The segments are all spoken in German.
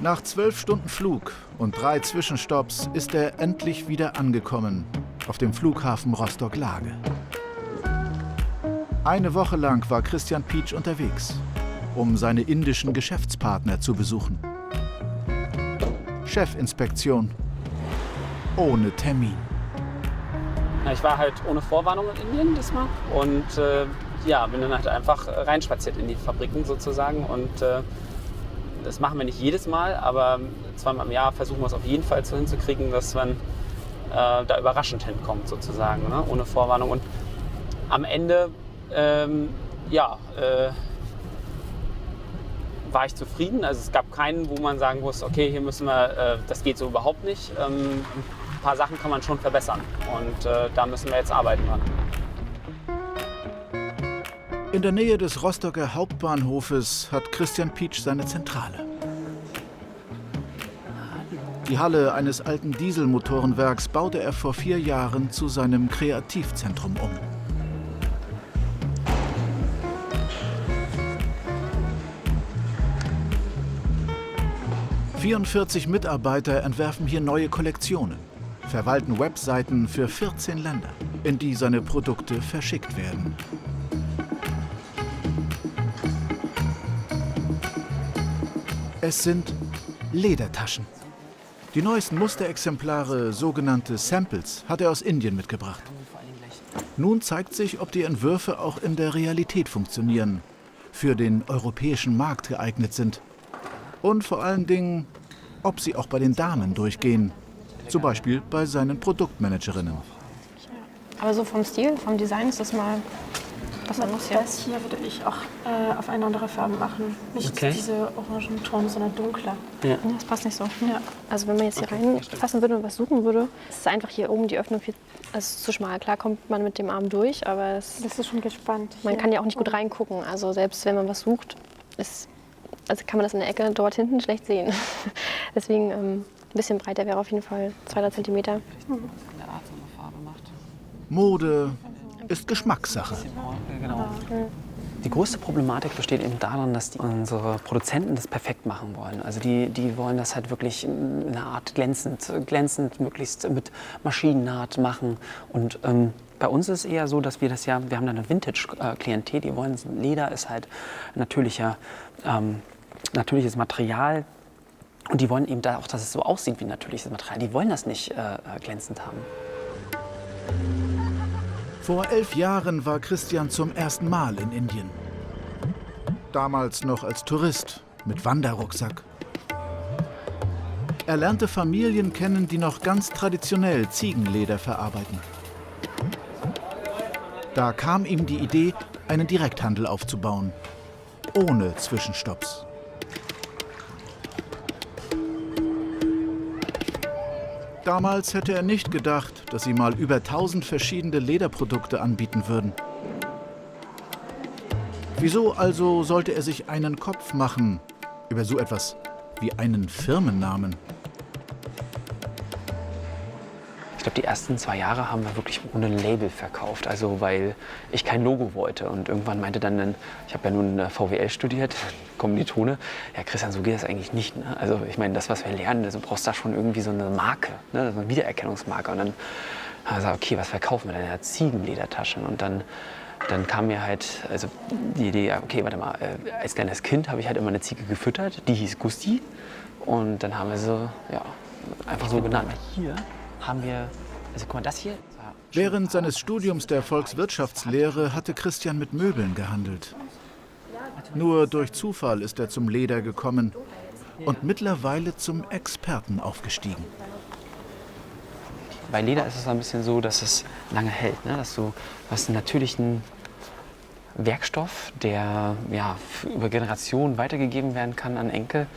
Nach 12 Stunden Flug und 3 Zwischenstopps ist er endlich wieder angekommen auf dem Flughafen Rostock-Lage. Eine Woche lang war Christian Pietsch unterwegs, um seine indischen Geschäftspartner zu besuchen. Chefinspektion ohne Termin. Ich war halt ohne Vorwarnung in Indien diesmal und bin dann halt einfach reinspaziert in die Fabriken sozusagen und das machen wir nicht jedes Mal, aber zweimal im Jahr versuchen wir es auf jeden Fall so hinzukriegen, dass man da überraschend hinkommt sozusagen, ne? Ohne Vorwarnung. Und am Ende war ich zufrieden. Also es gab keinen, wo man sagen muss, okay, hier müssen wir, das geht so überhaupt nicht. Ein paar Sachen kann man schon verbessern und da müssen wir jetzt arbeiten dran. In der Nähe des Rostocker Hauptbahnhofes hat Christian Pietsch seine Zentrale. Die Halle eines alten Dieselmotorenwerks baute er vor 4 Jahren zu seinem Kreativzentrum um. ...44 Mitarbeiter entwerfen hier neue Kollektionen, verwalten Webseiten für 14 Länder, in die seine Produkte verschickt werden. Es sind Ledertaschen. Die neuesten Musterexemplare, sogenannte Samples, hat er aus Indien mitgebracht. Nun zeigt sich, ob die Entwürfe auch in der Realität funktionieren, für den europäischen Markt geeignet sind. Und vor allen Dingen, ob sie auch bei den Damen durchgehen, zum Beispiel bei seinen Produktmanagerinnen. Aber so vom Stil, vom Design ist das mal was anderes hier. Das hier würde ich auch auf eine andere Farbe machen. Nicht diese Orangenton, sondern dunkler. Ja. Das passt nicht so. Ja. Also wenn man jetzt hier reinfassen würde und was suchen würde, ist es einfach hier oben die Öffnung viel, also zu schmal. Klar kommt man mit dem Arm durch, aber das ist schon gespannt. Man kann ja auch nicht gut reingucken. Also selbst wenn man was sucht, kann man das in der Ecke dort hinten schlecht sehen. Deswegen ein bisschen breiter wäre auf jeden Fall 2-3 Zentimeter. Mode ist Geschmackssache. Genau. Die größte Problematik besteht eben darin, dass unsere Produzenten das perfekt machen wollen. Also die wollen das halt wirklich in einer Art glänzend, möglichst mit Maschinennaht machen. Und bei uns ist es eher so, dass wir haben da eine Vintage-Klientel, die wollen, Leder ist halt natürliches Material. Und die wollen eben da auch, dass es so aussieht wie natürliches Material. Die wollen das nicht glänzend haben. Vor 11 Jahren war Christian zum ersten Mal in Indien. Damals noch als Tourist mit Wanderrucksack. Er lernte Familien kennen, die noch ganz traditionell Ziegenleder verarbeiten. Da kam ihm die Idee, einen Direkthandel aufzubauen, ohne Zwischenstopps. Damals hätte er nicht gedacht, dass sie mal über 1000 verschiedene Lederprodukte anbieten würden. Wieso also sollte er sich einen Kopf machen über so etwas wie einen Firmennamen? Ich glaube, die ersten 2 Jahre haben wir wirklich ohne Label verkauft, also weil ich kein Logo wollte. Und irgendwann meinte dann, ich habe ja nun VWL studiert, Kommilitone, ja Christian, so geht das eigentlich nicht. Ne? Also ich meine, das, was wir lernen, also brauchst da schon irgendwie so eine Marke, ne? So eine Wiedererkennungsmarke. Und dann habe ich gesagt, okay, was verkaufen wir denn? Ja, Ziegenledertaschen. Und dann kam mir halt also die Idee, okay, warte mal, als kleines Kind habe ich halt immer eine Ziege gefüttert, die hieß Gusti. Und dann haben wir sie einfach so genannt. Hier haben wir, also guck mal, das hier. Während seines Studiums der Volkswirtschaftslehre hatte Christian mit Möbeln gehandelt. Nur durch Zufall ist er zum Leder gekommen und mittlerweile zum Experten aufgestiegen. Bei Leder ist es ein bisschen so, dass es lange hält, ne? Dass du hast einen natürlichen Werkstoff, der über Generationen weitergegeben werden kann an Enkel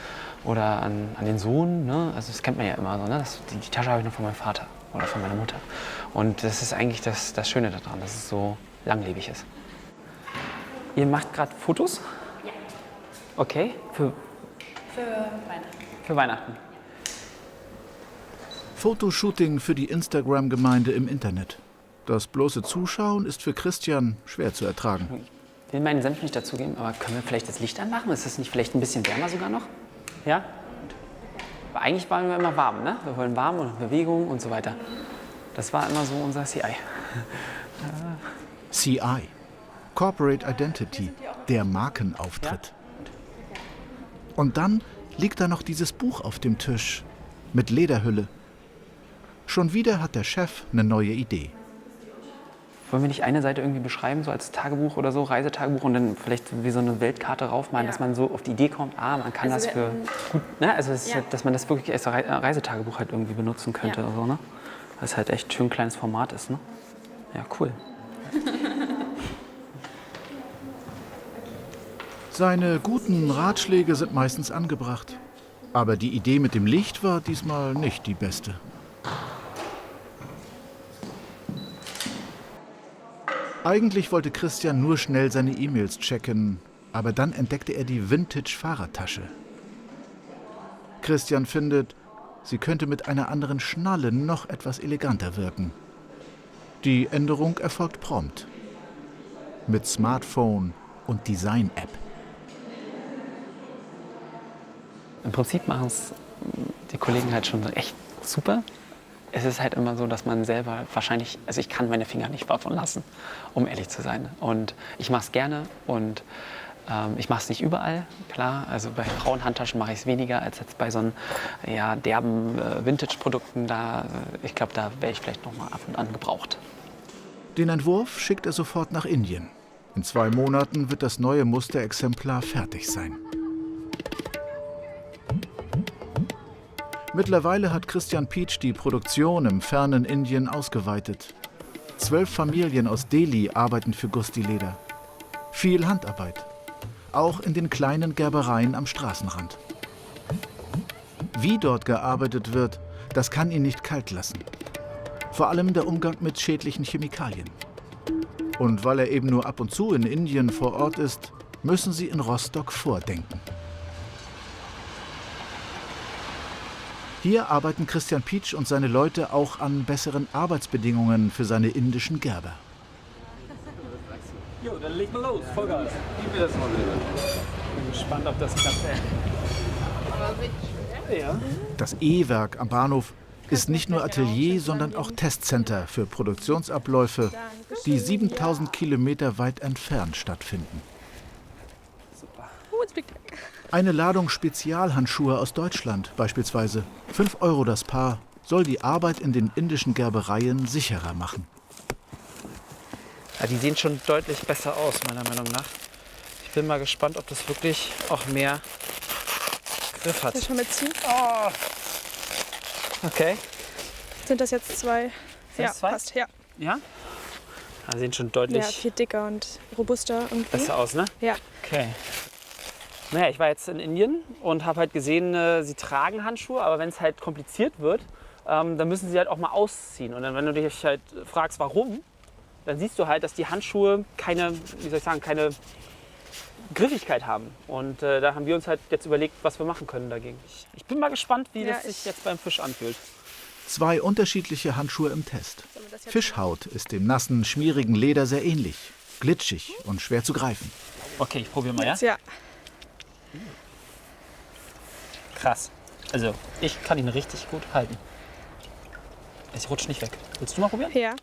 oder an den Sohn. Ne? Also das kennt man ja immer so. Ne? Die Tasche habe ich noch von meinem Vater oder von meiner Mutter. Und das ist eigentlich das Schöne daran, dass es so langlebig ist. Ihr macht gerade Fotos? Ja. Okay. Für Weihnachten. Für Weihnachten. Fotoshooting für die Instagram-Gemeinde im Internet. Das bloße Zuschauen ist für Christian schwer zu ertragen. Ich will meinen Senf nicht dazugeben, aber können wir vielleicht das Licht anmachen? Ist das nicht vielleicht ein bisschen wärmer sogar noch? Ja? Aber eigentlich wollen wir immer warm, ne? Wir wollen warm und Bewegung und so weiter. Das war immer so unser CI. CI, Corporate Identity, der Markenauftritt. Und dann liegt da noch dieses Buch auf dem Tisch mit Lederhülle. Schon wieder hat der Chef eine neue Idee. Wollen wir nicht eine Seite irgendwie beschreiben, so als Tagebuch oder so, Reisetagebuch und dann vielleicht wie so eine Weltkarte raufmalen, dass man so auf die Idee kommt, man kann das für gut, ne? Also dass man das wirklich als Reisetagebuch halt irgendwie benutzen könnte oder so, ne? Weil es halt echt schön kleines Format ist, ne? Ja, cool. Seine guten Ratschläge sind meistens angebracht. Aber die Idee mit dem Licht war diesmal nicht die beste. Eigentlich wollte Christian nur schnell seine E-Mails checken, aber dann entdeckte er die Vintage-Fahrradtasche. Christian findet, sie könnte mit einer anderen Schnalle noch etwas eleganter wirken. Die Änderung erfolgt prompt. Mit Smartphone und Design-App. Im Prinzip machen es die Kollegen halt schon echt super. Es ist halt immer so, dass man selber wahrscheinlich, also ich kann meine Finger nicht davon lassen, um ehrlich zu sein. Und ich mache es gerne und ich mache es nicht überall, klar. Also bei Frauenhandtaschen mache ich es weniger als jetzt bei so einen derben Vintage-Produkten. Ich glaube, da wäre ich vielleicht noch mal ab und an gebraucht. Den Entwurf schickt er sofort nach Indien. In 2 Monaten wird das neue Musterexemplar fertig sein. Mittlerweile hat Christian Pietsch die Produktion im fernen Indien ausgeweitet. 12 Familien aus Delhi arbeiten für Gusti Leder. Viel Handarbeit. Auch in den kleinen Gerbereien am Straßenrand. Wie dort gearbeitet wird, das kann ihn nicht kalt lassen. Vor allem der Umgang mit schädlichen Chemikalien. Und weil er eben nur ab und zu in Indien vor Ort ist, müssen sie in Rostock vordenken. Hier arbeiten Christian Pietsch und seine Leute auch an besseren Arbeitsbedingungen für seine indischen Gerber. Jo, dann leg mal los, Vollgas. Gib mir das mal bitte. Ich bin gespannt, ob das klappt. Ja. Das E-Werk am Bahnhof ist nicht nur Atelier, sondern auch Testcenter für Produktionsabläufe, die 7000 Kilometer weit entfernt stattfinden. Eine Ladung Spezialhandschuhe aus Deutschland beispielsweise, 5 € das Paar, soll die Arbeit in den indischen Gerbereien sicherer machen. Ja, die sehen schon deutlich besser aus, meiner Meinung nach. Ich bin mal gespannt, ob das wirklich auch mehr Griff hat. Soll ich schon mitziehen? Oh. Okay. Sind das jetzt 2? Ja, das 2? passt. Ja. Ja? Die sehen schon deutlich Viel dicker und robuster irgendwie. besser aus, ne? Ja. Okay. Naja, ich war jetzt in Indien und habe halt gesehen, sie tragen Handschuhe, aber wenn es halt kompliziert wird, dann müssen sie halt auch mal ausziehen. Und dann, wenn du dich halt fragst, warum, dann siehst du halt, dass die Handschuhe keine Griffigkeit haben. Und da haben wir uns halt jetzt überlegt, was wir machen können dagegen. Ich bin mal gespannt, wie das sich jetzt beim Fisch anfühlt. 2 unterschiedliche Handschuhe im Test. Fischhaut ist dem nassen, schmierigen Leder sehr ähnlich. Glitschig und schwer zu greifen. Okay, ich probiere mal, ja? Ja. Krass. Also, ich kann ihn richtig gut halten. Es rutscht nicht weg. Willst du mal probieren? Ja.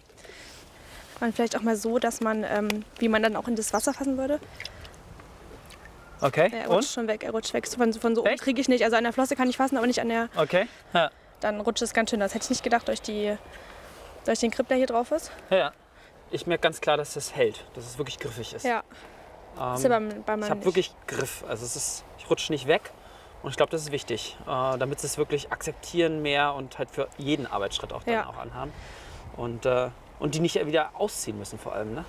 Und vielleicht auch mal so, dass man, wie man dann auch in das Wasser fassen würde. Okay, Er rutscht schon weg, er rutscht weg. Von so oben kriege ich nicht. Also an der Flosse kann ich fassen, aber nicht an der... Okay. Ja. Dann rutscht es ganz schön. Das hätte ich nicht gedacht, durch den Grip, der hier drauf ist. Ja. Ich merke ganz klar, dass das hält, dass es wirklich griffig ist. Ja. Ist ja bei ich habe wirklich Griff. Also ich rutsche nicht weg. Und ich glaube, das ist wichtig, damit sie es wirklich akzeptieren mehr und halt für jeden Arbeitsschritt auch dann auch anhaben. Und die nicht wieder ausziehen müssen vor allem. Ne?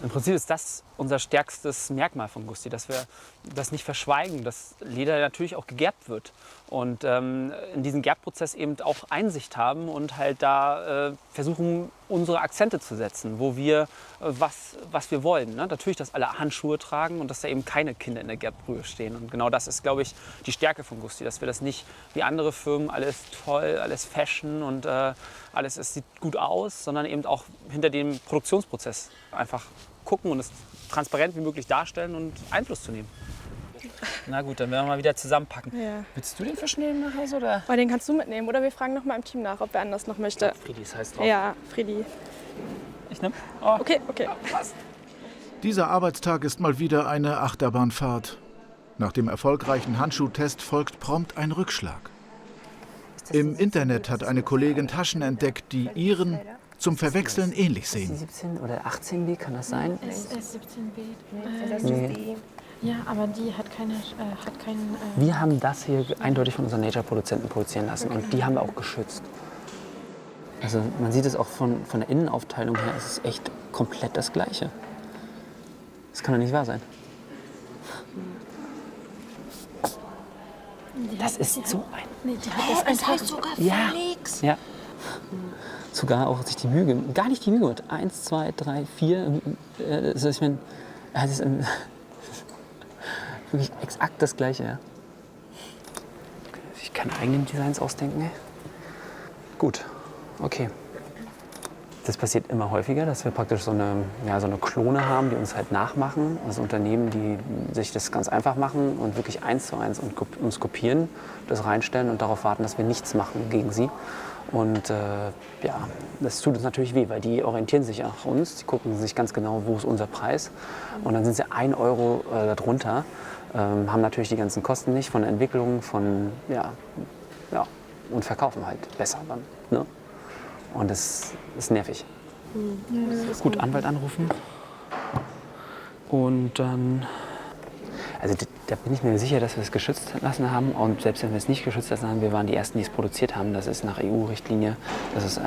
Im Prinzip ist das unser stärkstes Merkmal von Gusti, dass wir das nicht verschweigen, dass Leder natürlich auch gegerbt wird und in diesen Gerbprozess eben auch Einsicht haben und halt da versuchen, unsere Akzente zu setzen, wo wir was wir wollen. Ne? Natürlich, dass alle Handschuhe tragen und dass da eben keine Kinder in der Gerbbrühe stehen. Und genau das ist, glaube ich, die Stärke von Gusti, dass wir das nicht wie andere Firmen, alles toll, alles Fashion und es sieht gut aus, sondern eben auch hinter dem Produktionsprozess einfach gucken und es transparent wie möglich darstellen und Einfluss zu nehmen. Na gut, dann werden wir mal wieder zusammenpacken. Ja. Willst du den Fisch nehmen nach Hause, oder? Aber den kannst du mitnehmen. Oder wir fragen noch mal im Team nach, ob wer anders noch möchte. Friedis heißt drauf. Ja, Friedi. Ich nehm. Oh. Okay. Passt. Dieser Arbeitstag ist mal wieder eine Achterbahnfahrt. Nach dem erfolgreichen Handschuhtest folgt prompt ein Rückschlag. Im Internet hat eine Kollegin Taschen entdeckt, die ihren zum Verwechseln ähnlich Die sehen. 17 oder 18B, kann das sein? SS17B. Nee. Ja, aber die hat keine. Wir haben das hier eindeutig von unseren Nature-Produzenten produzieren lassen und die haben wir auch geschützt. Also man sieht es auch von der Innenaufteilung her, es ist echt komplett das Gleiche. Das kann doch nicht wahr sein. Das ist so ein... Nee, die hat das heißt sogar Ja, ja. Sogar auch sich die Mühe gegeben. Gar nicht die Mühe gemacht. 1, 2, 3, 4. Also ich meine, das ist wirklich exakt das Gleiche. Ja. Ich kann eigene Designs ausdenken. Ey. Gut, okay. Das passiert immer häufiger, dass wir praktisch so eine Klone haben, die uns halt nachmachen. Also Unternehmen, die sich das ganz einfach machen und wirklich 1:1 uns kopieren, das reinstellen und darauf warten, dass wir nichts machen gegen sie. Und ja, das tut uns natürlich weh, weil die orientieren sich nach uns, die gucken sich ganz genau, wo ist unser Preis. Und dann sind sie 1 Euro darunter, haben natürlich die ganzen Kosten nicht von der Entwicklung, und verkaufen halt besser dann. Ne? Und das ist nervig. Gut, Anwalt anrufen. Und dann... Also da bin ich mir sicher, dass wir es geschützt lassen haben. Und selbst wenn wir es nicht geschützt lassen haben, wir waren die Ersten, die es produziert haben. Das ist nach EU-Richtlinie, das ist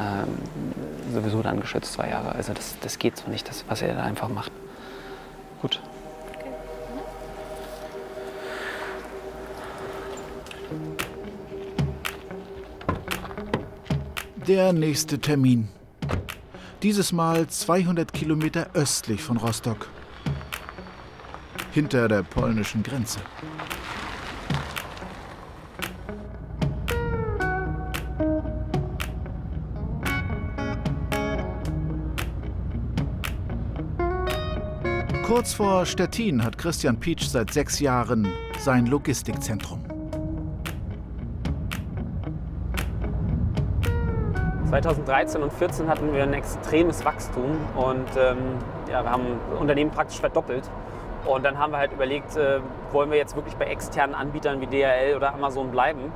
sowieso dann geschützt 2 Jahre. Also das geht so nicht, was er da einfach macht. Gut. Okay. Der nächste Termin. Dieses Mal 200 Kilometer östlich von Rostock. Hinter der polnischen Grenze. Kurz vor Stettin hat Christian Pietsch seit 6 Jahren sein Logistikzentrum. 2013 und 2014 hatten wir ein extremes Wachstum und wir haben das Unternehmen praktisch verdoppelt. Und dann haben wir halt überlegt, wollen wir jetzt wirklich bei externen Anbietern wie DHL oder Amazon bleiben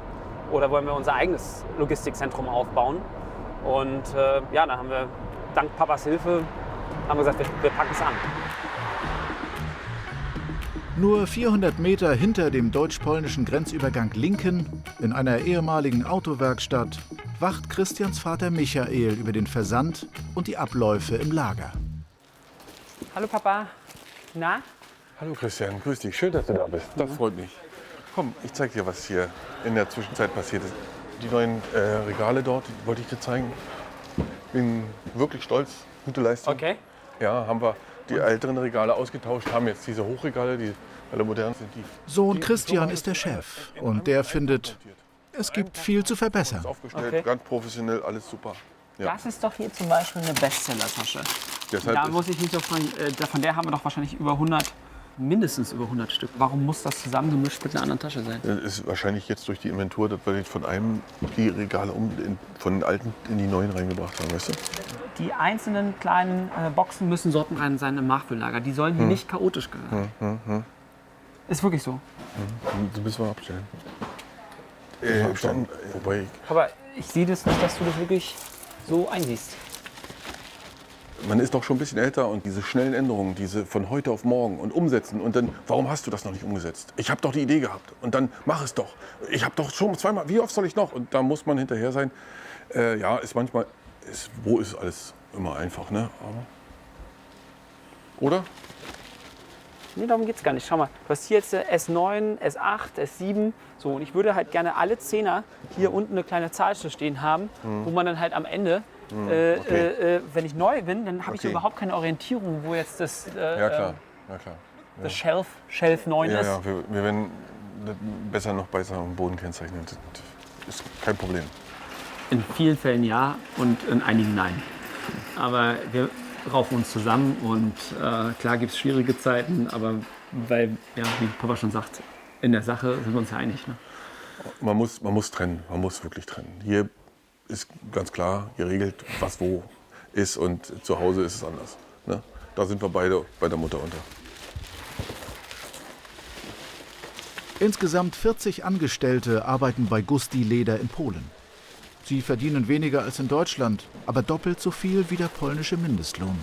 oder wollen wir unser eigenes Logistikzentrum aufbauen? Und dann haben wir dank Papas Hilfe haben wir gesagt, wir packen es an. Nur 400 Meter hinter dem deutsch-polnischen Grenzübergang Linken, in einer ehemaligen Autowerkstatt, wacht Christians Vater Michael über den Versand und die Abläufe im Lager. Hallo Papa, na? Hallo Christian, grüß dich. Schön, dass du da bist. Das freut mich. Komm, ich zeig dir, was hier in der Zwischenzeit passiert ist. Die neuen Regale dort, die wollte ich dir zeigen. Bin wirklich stolz, gute Leistung. Okay. Ja, haben wir die älteren Regale ausgetauscht, haben jetzt diese Hochregale, die alle modern sind. Sohn Christian ist der Chef und der findet, es gibt viel zu verbessern. Aufgestellt, Okay. ganz professionell, alles super. Ja. Das ist doch hier zum Beispiel eine Bestseller-Tasche. Deshalb Da ist- muss ich mich doch fragen, von der haben wir doch wahrscheinlich mindestens über 100 Stück. Warum muss das zusammengemischt mit einer anderen Tasche sein? Das ist wahrscheinlich jetzt durch die Inventur, dass wir jetzt von einem die Regale von den alten in die neuen reingebracht haben, weißt du? Die einzelnen kleinen Boxen müssen sortenrein sein im Nachfülllager. Die sollen hier nicht chaotisch gehören. Ist wirklich so. Das müssen wir abstellen. Wobei, Aber ich sehe das nicht, dass du das wirklich so einsiehst. man ist doch schon ein bisschen älter und diese schnellen Änderungen, diese von heute auf morgen und umsetzen und dann, warum hast du das noch nicht umgesetzt? Ich habe doch die Idee gehabt und dann mach es doch. Ich habe doch schon zweimal, wie oft soll ich noch? Und da muss man hinterher sein. Ja, ist manchmal, wo ist alles immer einfach, ne? Aber, oder? Nee, darum geht es gar nicht. Schau mal, du hast hier jetzt S9, S8, S7. So, und ich würde halt gerne alle Zehner hier unten eine kleine Zahl stehen haben, wo man dann halt am Ende, wenn ich neu bin, dann habe ich Okay. überhaupt keine Orientierung, wo jetzt das, Ja, klar. Ja, klar. das Shelf 9 Ja, ist. ja, wir werden das besser noch bei seinem Boden kennzeichnen. Das ist kein Problem. In vielen Fällen ja und in einigen nein. Aber wir raufen uns zusammen und klar gibt es schwierige Zeiten, aber Weil, ja, wie Papa schon sagt, in der Sache sind wir uns ja einig. Ne? Man muss trennen, man muss wirklich trennen. Hier ist ganz klar geregelt, was wo ist und zu Hause ist es anders. Ne? Da sind wir beide bei der Mutter unter. Insgesamt 40 Angestellte arbeiten bei Gusti Leder in Polen. Sie verdienen weniger als in Deutschland, aber doppelt so viel wie der polnische Mindestlohn.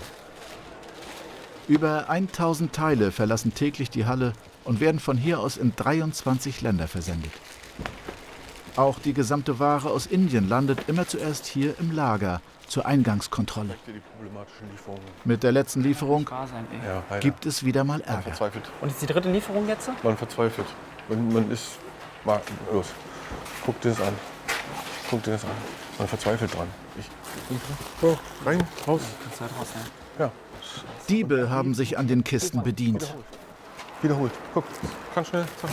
Über 1000 Teile verlassen täglich die Halle und werden von hier aus in 23 Länder versendet. Auch die gesamte Ware aus Indien landet immer zuerst hier im Lager zur Eingangskontrolle. Mit der letzten Lieferung gibt es wieder mal Ärger. Verzweifelt. Und ist die dritte Lieferung jetzt? Man verzweifelt. Man ist. Los, guck dir das an. Guck dir das an. Man verzweifelt dran. So, rein, raus. Kannst du halt raus, Ja. Diebe haben sich an den Kisten bedient. Wiederholt. Guck, ganz schnell. Zack.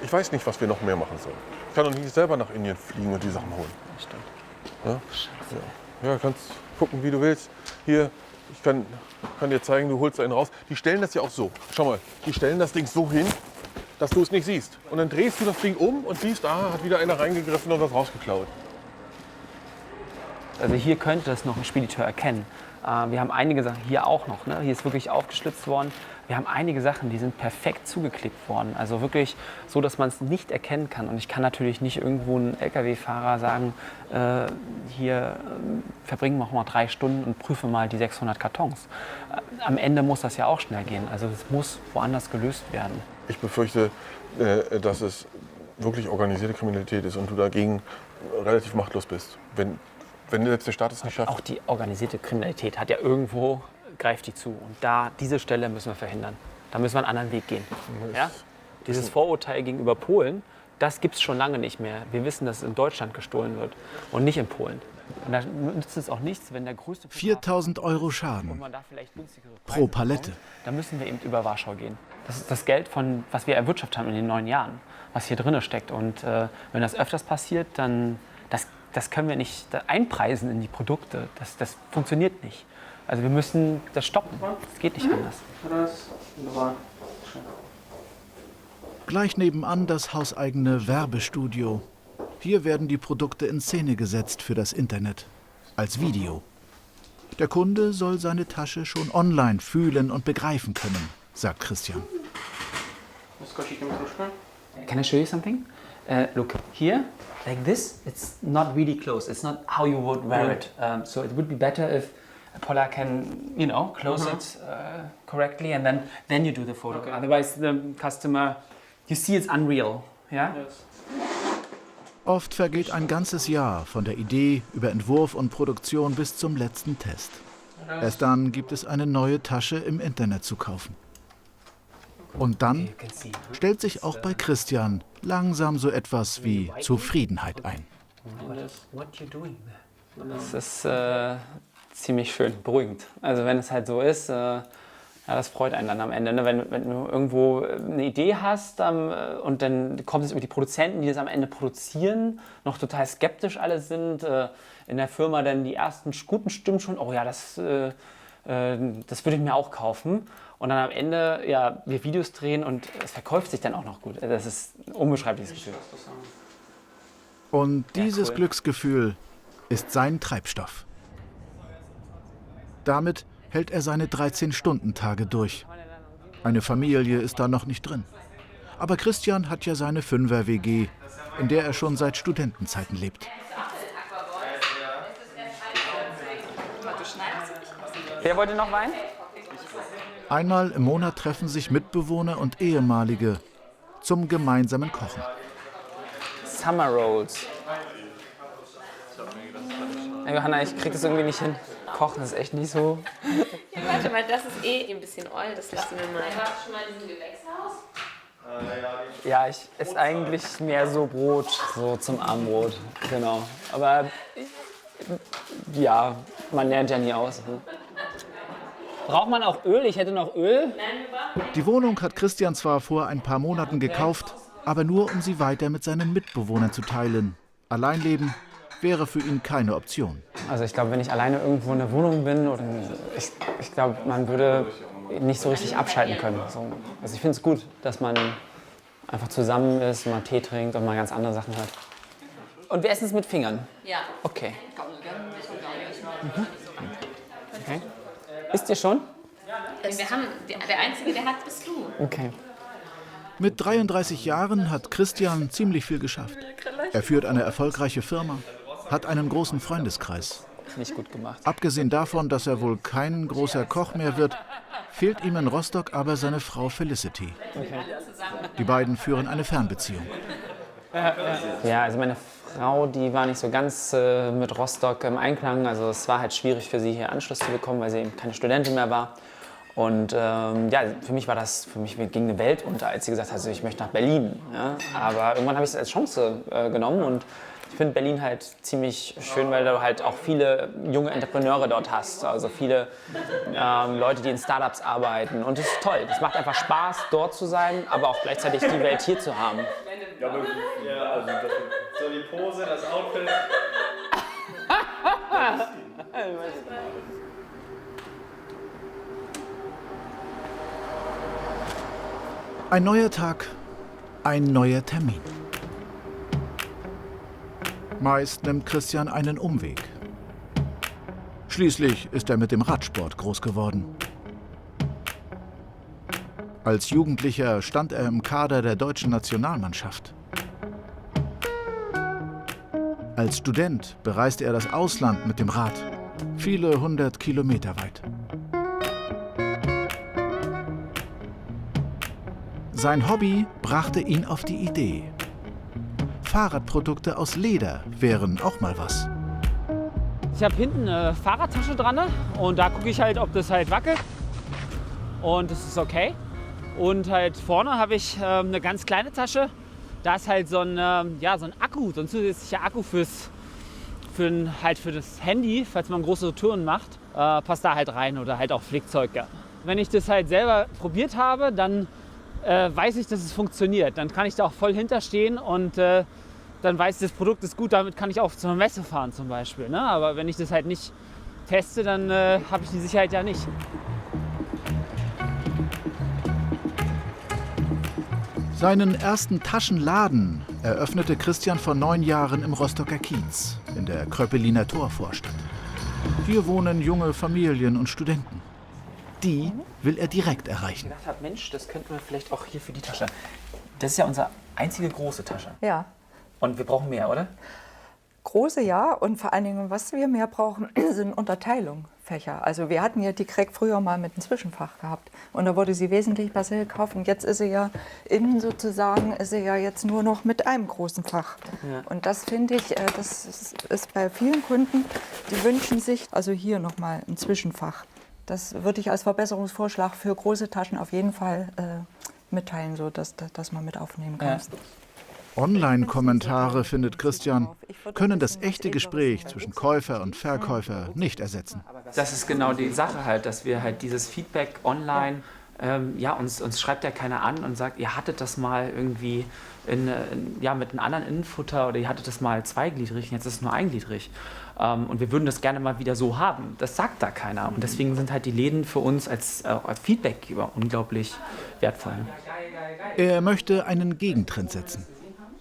Ich weiß nicht, was wir noch mehr machen sollen. Ich kann doch nicht selber nach Indien fliegen und die Sachen holen. Stimmt. Ja, kannst gucken, wie du willst. Hier, ich kann dir zeigen, du holst einen raus. Die stellen das ja auch so. Schau mal, die stellen das Ding so hin, dass du es nicht siehst. Und dann drehst du das Ding um und siehst, hat wieder einer reingegriffen und was rausgeklaut. Also hier könnte das noch ein Spediteur erkennen. Wir haben einige Sachen hier auch noch. Ne? Hier ist wirklich aufgeschlitzt worden. Wir haben einige Sachen, die sind perfekt zugeklebt worden. Also wirklich so, dass man es nicht erkennen kann. Und ich kann natürlich nicht irgendwo einem LKW-Fahrer sagen, hier verbringen wir mal 3 Stunden und prüfe mal die 600 Kartons. Am Ende muss das ja auch schnell gehen. Also es muss woanders gelöst werden. Ich befürchte, dass es wirklich organisierte Kriminalität ist und du dagegen relativ machtlos bist. Wenn selbst der Staat es nicht schafft. Auch die organisierte Kriminalität hat ja irgendwo, greift die zu. Und diese Stelle müssen wir verhindern. Da müssen wir einen anderen Weg gehen. Ja? Dieses Vorurteil gegenüber Polen, das gibt es schon lange nicht mehr. Wir wissen, dass es in Deutschland gestohlen wird und nicht in Polen. Und da nützt es auch nichts, wenn der größte... 4.000 € Schaden pro Palette. Da müssen wir eben über Warschau gehen. Das ist das Geld, was wir erwirtschaftet haben in den 9 Jahren, was hier drin steckt. Und wenn das öfters passiert, dann... Das können wir nicht einpreisen in die Produkte. Das funktioniert nicht. Also wir müssen das stoppen. Das geht nicht anders. Gleich nebenan das hauseigene Werbestudio. Hier werden die Produkte in Szene gesetzt für das Internet. Als Video. Der Kunde soll seine Tasche schon online fühlen und begreifen können, sagt Christian. Can I show you something? Look, here, like this, it's not really close. It's not how you would wear it. So it would be better if Paula can, close it correctly, and then you do the photo. Okay. Otherwise, the customer, you see it's unreal. Yeah? Yes. Oft vergeht ein ganzes Jahr von der Idee über Entwurf und Produktion bis zum letzten Test. Erst dann gibt es eine neue Tasche im Internet zu kaufen. Und dann stellt sich auch bei Christian langsam so etwas wie Zufriedenheit ein. Das ist ziemlich schön, beruhigend. Also wenn es halt so ist, das freut einen dann am Ende. Ne? Wenn du irgendwo eine Idee hast und dann kommt es über die Produzenten, die das am Ende produzieren, noch total skeptisch alle sind, in der Firma dann die ersten guten Stimmen schon, oh ja, das würde ich mir auch kaufen. Und dann am Ende, ja, wir Videos drehen und es verkauft sich dann auch noch gut. Das ist ein unbeschreibliches Gefühl. Und dieses Glücksgefühl ist sein Treibstoff. Damit hält er seine 13-Stunden-Tage durch. Eine Familie ist da noch nicht drin. Aber Christian hat ja seine 5er-WG, in der er schon seit Studentenzeiten lebt. Wer wollte noch Wein? Einmal im Monat treffen sich Mitbewohner und Ehemalige zum gemeinsamen Kochen. Summer Rolls. Hey Johanna, ich krieg das irgendwie nicht hin. Kochen ist echt nicht so. Ja, warte mal, das ist ein bisschen Oil, das lassen wir mal. Warst du schon mal in diesem Gewächshaus? Ja, ich esse eigentlich mehr so Brot, so zum Abendbrot. Genau. Aber ja, man lernt ja nie aus. Braucht man auch Öl? Ich hätte noch Öl. Die Wohnung hat Christian zwar vor ein paar Monaten gekauft, aber nur um sie weiter mit seinen Mitbewohnern zu teilen. Alleinleben wäre für ihn keine Option. Also ich glaube, wenn ich alleine irgendwo in der Wohnung bin, oder ich glaube, man würde nicht so richtig abschalten können. So, also ich finde es gut, dass man einfach zusammen ist, mal Tee trinkt und mal ganz andere Sachen hört. Und wir essen es mit Fingern? Ja. Okay. Okay. Isst ihr schon? Wir haben, der Einzige, der hat, bist du. Okay. Mit 33 Jahren hat Christian ziemlich viel geschafft. Er führt eine erfolgreiche Firma, hat einen großen Freundeskreis. Nicht gut gemacht. Abgesehen davon, dass er wohl kein großer Koch mehr wird, fehlt ihm in Rostock aber seine Frau Felicity. Okay. Die beiden führen eine Fernbeziehung. Ja, also meine Frau, die war nicht so ganz mit Rostock im Einklang. Also es war halt schwierig für sie hier Anschluss zu bekommen, weil sie eben keine Studentin mehr war. Und ja, für mich ging eine Welt unter, als sie gesagt hat, also ich möchte nach Berlin. Ja? Aber irgendwann habe ich es als Chance genommen und ich finde Berlin halt ziemlich schön, weil du halt auch viele junge Entrepreneure dort hast. Also viele Leute, die in Startups arbeiten. Und das ist toll. Das macht einfach Spaß, dort zu sein, aber auch gleichzeitig die Welt hier zu haben. Ja, also so die Pose, das Outfit. Ein neuer Tag, ein neuer Termin. Meist nimmt Christian einen Umweg. Schließlich ist er mit dem Radsport groß geworden. Als Jugendlicher stand er im Kader der deutschen Nationalmannschaft. Als Student bereiste er das Ausland mit dem Rad, viele 100 Kilometer weit. Sein Hobby brachte ihn auf die Idee. Fahrradprodukte aus Leder wären auch mal was. Ich habe hinten eine Fahrradtasche dran und da gucke ich halt, ob das halt wackelt. Und das ist okay. Und halt vorne habe ich eine ganz kleine Tasche. Da ist halt so ein Akku, so ein zusätzlicher Akku für das Handy, falls man große Touren macht, passt da halt rein oder halt auch Flickzeug. Ja. Wenn ich das halt selber probiert habe, dann weiß ich, dass es funktioniert. Dann kann ich da auch voll hinterstehen und dann weiß ich, das Produkt ist gut, damit kann ich auch zur Messe fahren zum Beispiel. Ne? Aber wenn ich das halt nicht teste, dann habe ich die Sicherheit ja nicht. Seinen ersten Taschenladen eröffnete Christian vor 9 Jahren im Rostocker Kiez, in der Kröppeliner Torvorstadt. Hier wohnen junge Familien und Studenten. Die will er direkt erreichen. Ich gedacht habe, Mensch, das könnten wir vielleicht auch hier für die Tasche. Das ist ja unsere einzige große Tasche. Ja. Und wir brauchen mehr, oder? Große ja, und vor allen Dingen, was wir mehr brauchen, sind Unterteilung, Fächer. Also wir hatten ja die Craig früher mal mit einem Zwischenfach gehabt und da wurde sie wesentlich besser gekauft und jetzt ist sie ja innen sozusagen, ist sie ja jetzt nur noch mit einem großen Fach. Ja. Und das finde ich, das ist bei vielen Kunden, die wünschen sich also hier nochmal ein Zwischenfach. Das würde ich als Verbesserungsvorschlag für große Taschen auf jeden Fall mitteilen, so dass man mit aufnehmen kann. Ja. Online-Kommentare, findet Christian, können das echte Gespräch zwischen Käufer und Verkäufer nicht ersetzen. Das ist genau die Sache halt, dass wir halt dieses Feedback online, uns schreibt ja keiner an und sagt, ihr hattet das mal irgendwie mit einem anderen Innenfutter oder ihr hattet das mal zweigliedrig, jetzt ist es nur eingliedrig. Und wir würden das gerne mal wieder so haben. Das sagt da keiner. Und deswegen sind halt die Läden für uns als Feedbackgeber unglaublich wertvoll. Er möchte einen Gegentrend setzen.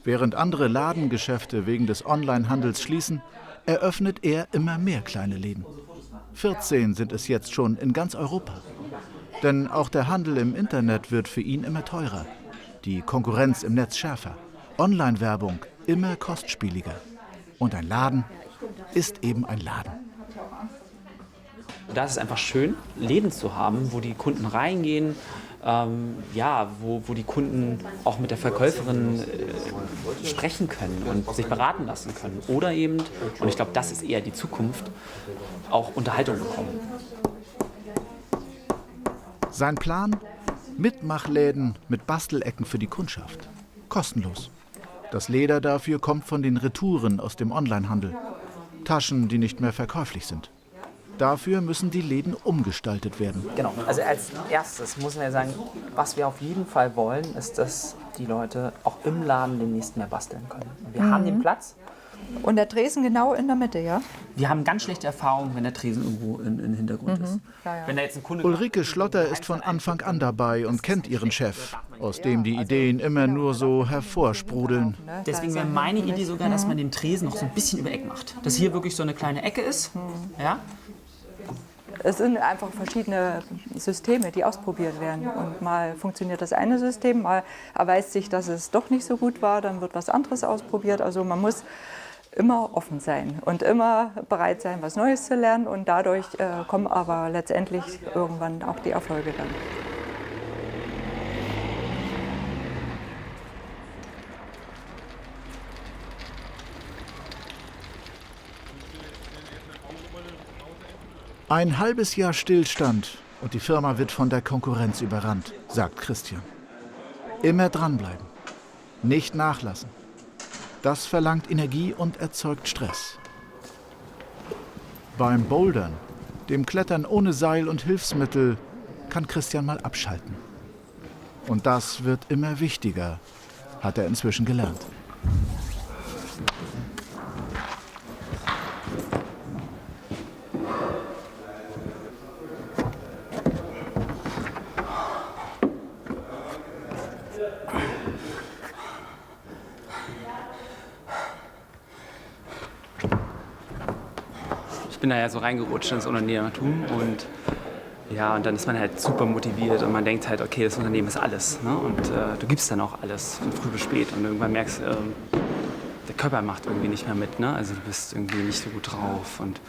Während andere Ladengeschäfte wegen des Onlinehandels schließen, eröffnet er immer mehr kleine Läden. 14 sind es jetzt schon in ganz Europa. Denn auch der Handel im Internet wird für ihn immer teurer. Die Konkurrenz im Netz schärfer. Online-Werbung immer kostspieliger. Und ein Laden ist eben ein Laden. Da ist es einfach schön, Läden zu haben, wo die Kunden reingehen, wo die Kunden auch mit der Verkäuferin sprechen können und sich beraten lassen können. Oder eben, und ich glaube, das ist eher die Zukunft, auch Unterhaltung bekommen. Sein Plan? Mitmachläden mit Bastelecken für die Kundschaft. Kostenlos. Das Leder dafür kommt von den Retouren aus dem Onlinehandel. Taschen, die nicht mehr verkäuflich sind. Dafür müssen die Läden umgestaltet werden. Genau, also als erstes muss man ja sagen, was wir auf jeden Fall wollen, ist, dass die Leute auch im Laden demnächst mehr basteln können. Wir haben den Platz Und der Tresen genau in der Mitte, ja? Wir haben ganz schlechte Erfahrungen, wenn der Tresen irgendwo im Hintergrund ist. Ja, ja. Wenn da jetzt ein Kunde Ulrike Schlotter ist von Anfang an dabei und kennt ihren Chef, aus dem die Ideen immer nur so hervorsprudeln. Deswegen wäre meine Idee sogar, dass man den Tresen noch so ein bisschen über Eck macht. Dass hier wirklich so eine kleine Ecke ist. Ja? Es sind einfach verschiedene Systeme, die ausprobiert werden. Und mal funktioniert das eine System, mal erweist sich, dass es doch nicht so gut war, dann wird was anderes ausprobiert. Also man muss immer offen sein und immer bereit sein, was Neues zu lernen. Und dadurch kommen aber letztendlich irgendwann auch die Erfolge dann. Ein halbes Jahr Stillstand und die Firma wird von der Konkurrenz überrannt, sagt Christian. Immer dranbleiben, nicht nachlassen. Das verlangt Energie und erzeugt Stress. Beim Bouldern, dem Klettern ohne Seil und Hilfsmittel, kann Christian mal abschalten. Und das wird immer wichtiger, hat er inzwischen gelernt. Ich bin da ja so reingerutscht ins Unternehmertum und ja, und dann ist man halt super motiviert und man denkt halt, okay, das Unternehmen ist alles, ne? Und du gibst dann auch alles, von früh bis spät und irgendwann merkst du, der Körper macht irgendwie nicht mehr mit, ne? Also du bist irgendwie nicht so gut drauf und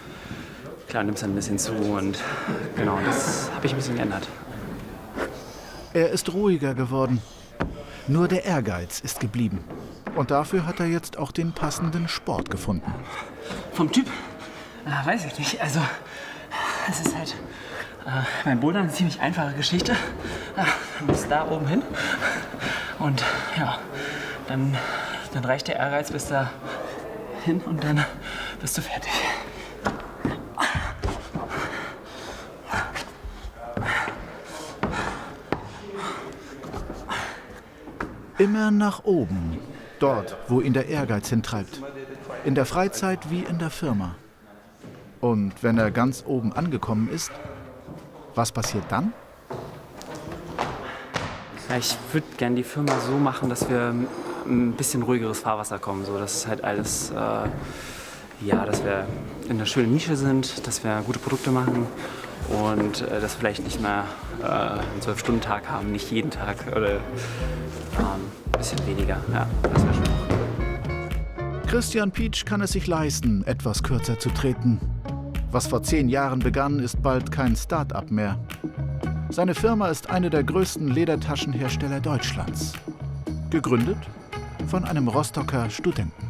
klar, nimmst dann ein bisschen zu und genau, das habe ich ein bisschen geändert. Er ist ruhiger geworden. Nur der Ehrgeiz ist geblieben. Und dafür hat er jetzt auch den passenden Sport gefunden. Vom Typ? Weiß ich nicht. Also, es ist halt beim Bouldern eine ziemlich einfache Geschichte. Du musst da oben hin und ja, dann reicht der Ehrgeiz bis da hin und dann bist du fertig. Immer nach oben, dort, wo ihn der Ehrgeiz hintreibt. In der Freizeit wie in der Firma. Und wenn er ganz oben angekommen ist, was passiert dann? Ja, ich würde gerne die Firma so machen, dass wir ein bisschen ruhigeres Fahrwasser kommen. So, dass es halt alles, ja, dass wir in einer schönen Nische sind, dass wir gute Produkte machen und dass wir vielleicht nicht mehr einen 12-Stunden-Tag haben, nicht jeden Tag oder ein bisschen weniger. Ja, das wäre schon auch. Christian Pietsch kann es sich leisten, etwas kürzer zu treten. Was vor 10 Jahren begann, ist bald kein Start-up mehr. Seine Firma ist eine der größten Ledertaschenhersteller Deutschlands. Gegründet von einem Rostocker Studenten.